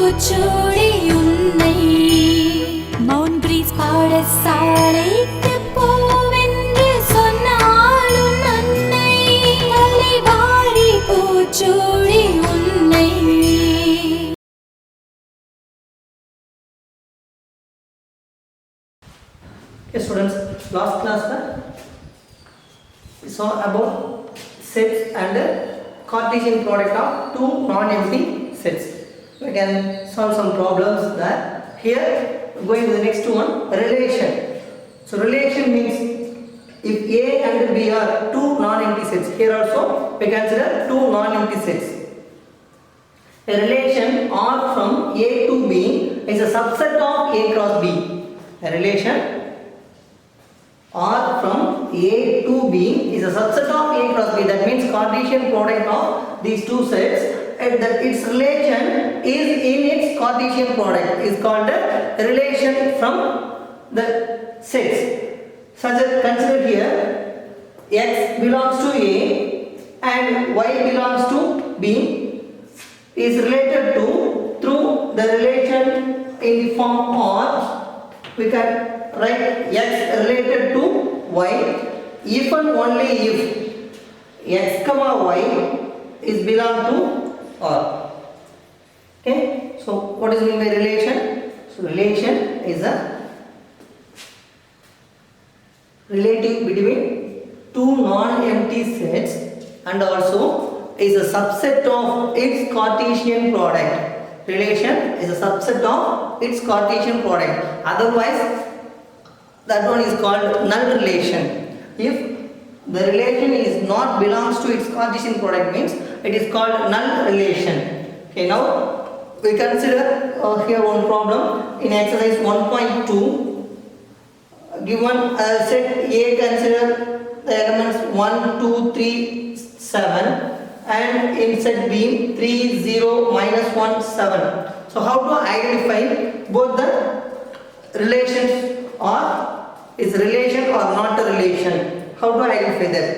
பூச்சூடி உன்னை mount breeze பாடசாலைக்கு போவென்று சொன்னாலும் நன்னை தலைவாரி பூச்சூடி உன்னை. Okay students, last class we saw about sets and Cartesian product of two non-empty sets. We can solve some problems there. Here going to the next one, relation. So relation means if A and B are two non-empty sets, here also we consider two non-empty sets. A relation R from A to B is a subset of A cross B. A relation R from A to B is a subset of A cross B. That means Cartesian product of these two sets and that its relation is in its Cartesian product is called a relation from the sets. Such as consider here X belongs to A and Y belongs to B is related to through the relation in the form of we can write X related to Y if and only if X comma Y is belong to R. Okay, so what is mean by relation? So relation is a relative between two non-empty sets and also is a subset of its Cartesian product. Relation is a subset of its Cartesian product. Otherwise that one is called null relation. If the relation is not belongs to its Cartesian product means it is called null relation. Okay, now we consider here one problem in exercise 1.2. Given set A, consider the elements 1, 2, 3, 7 and in set B 3, 0, -1, 7. So how to identify both the relations or is relation or not a relation? How to identify that?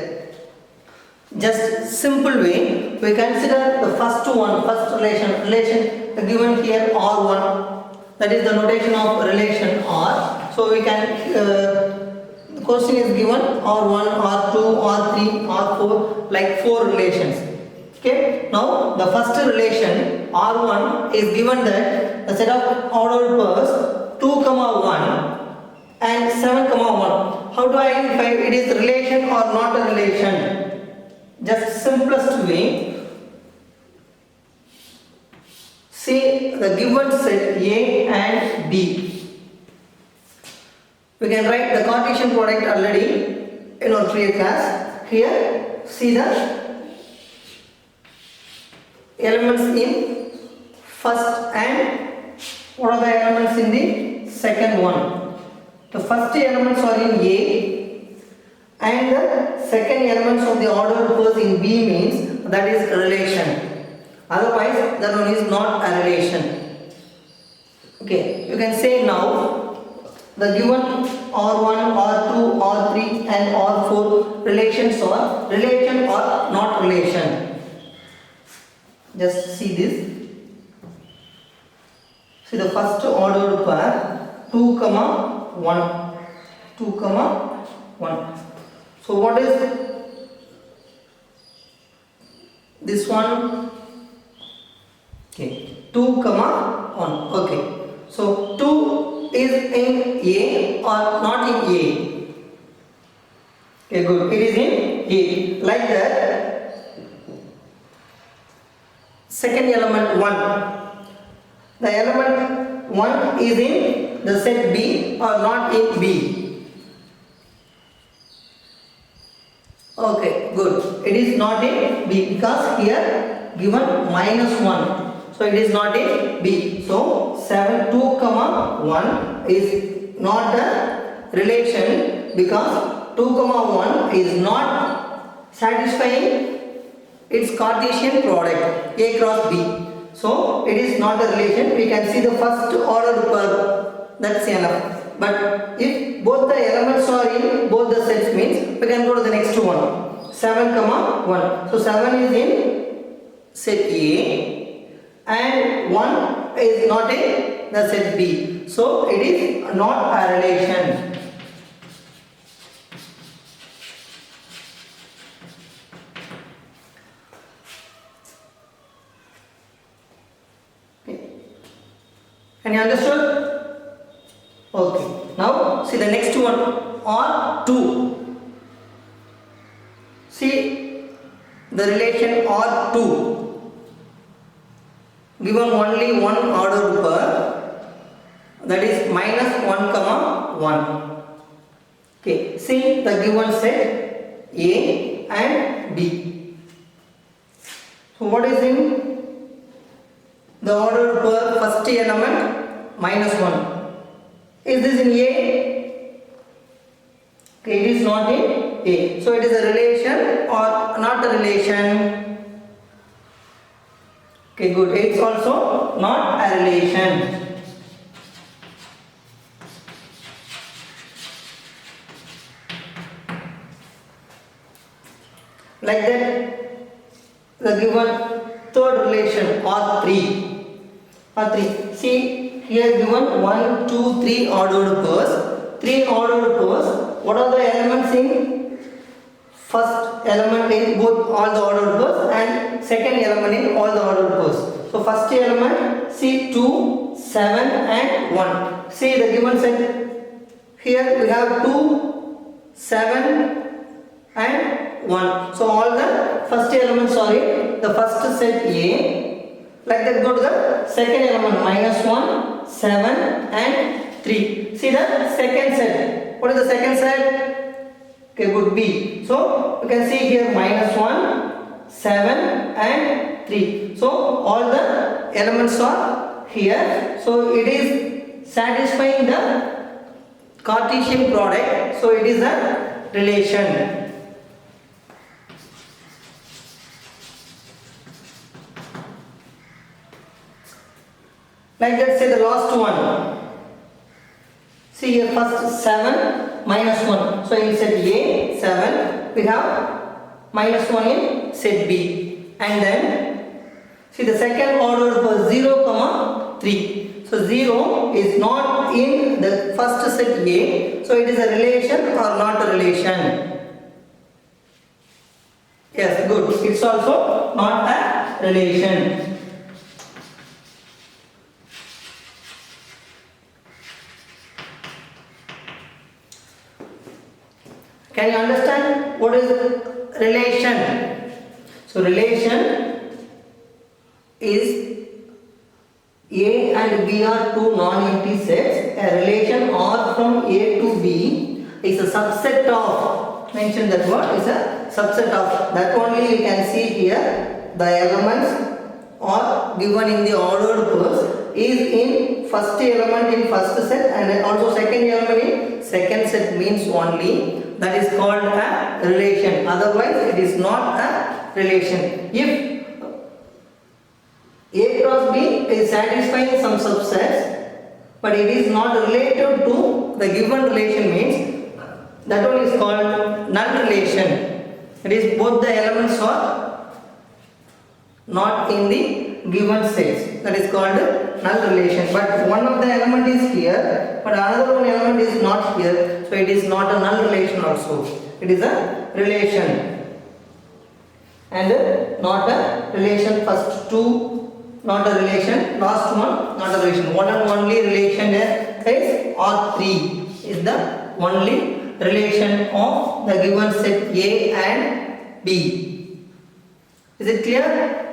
Just simple way, we consider the first relation given here R1, that is the notation of relation R. So we can the question is given R1, R2, R3, R4 like 4 relations. Okay, now the first relation R1 is given that the set of ordered pairs 2, 1 and 7, 1. How to identify it is relation or not a relation? Just simplest way, see the given set A and B. We can write the Cartesian product already in our previous class. Here see the elements in first and what are the elements in the second one. The first elements are in A and the second elements of the ordered pairs in B means that is a relation. Otherwise that one is not a relation. Okay, you can say now the given R1, R2, R3 and R4 relations are relation or not relation. Just see this. See the first ordered pair 2, 1, 2, 1. So what is this one? Okay, 2, 1. Okay, so 2 is in A or not in A? Okay, good. It is in A. Like that. Second element 1. The element 1 is in the set B or not in B? Okay, good. It is not in B because here given -1. So it is not in B. So 7, 2, 1 is not a relation because 2, 1 is not satisfying its Cartesian product A cross B. So it is not a relation. We can see the first ordered pair, that's enough. But if both the elements are in both the sets means we can go to the next one. 7, 1. So 7 is in set A and 1 is not in the set B. So it is not a relation. Can you understood? Okay. Now see the next one, R2. See the relation R2. Given only one ordered pair, that is minus 1 comma 1. Okay. See the given set A and B. So what is in the ordered pair? First element minus 1. Is this in A? Okay, it is not in A. So it is a relation or not a relation? Okay, good. It's also not a relation. Like that, the given third relation R3. R3. See here given 1, 2, 3 ordered pairs. 3 ordered pairs. What are the elements in first element in both all the ordered pairs and second element in all the ordered pairs? So first element, see 2, 7 and 1. See the given set. Here we have 2, 7 and 1. So all the first elements are in the first set A. Like that, go to the second element minus 1, 7 and 3. See the second set. What is the second set? Okay, good, B. So you can see here minus 1, 7 and 3. So all the elements are here. So it is satisfying the Cartesian product. So it is a relation. Like that, say the last one. See here first 7 minus 1. So in set A 7 we have minus 1 in set B. And then see the second order was 0 comma 3. So 0 is not in the first set A. So it is a relation or not a relation? Yes, good. It's also not a relation. Can you understand what is relation? So relation is A and B are two non-empty sets. A relation R from A to B is a subset of, mention that word, is a subset of. That only you can see here. The elements are given in the ordered pairs is in first element in first set and also second element in second set, means only that is called a relation. Otherwise it is not a relation. If A cross B is satisfying some subsets but it is not related to the given relation, means that one is called null relation. It is both the elements are not in the given sets. That is called null relation. But one of the element is here, but another one element is not here. So it is not a null relation also. It is a relation. And not a relation. First two, not a relation. Last one, not a relation. One and only relation is R3 is the only relation of the given set A and B. Is it clear?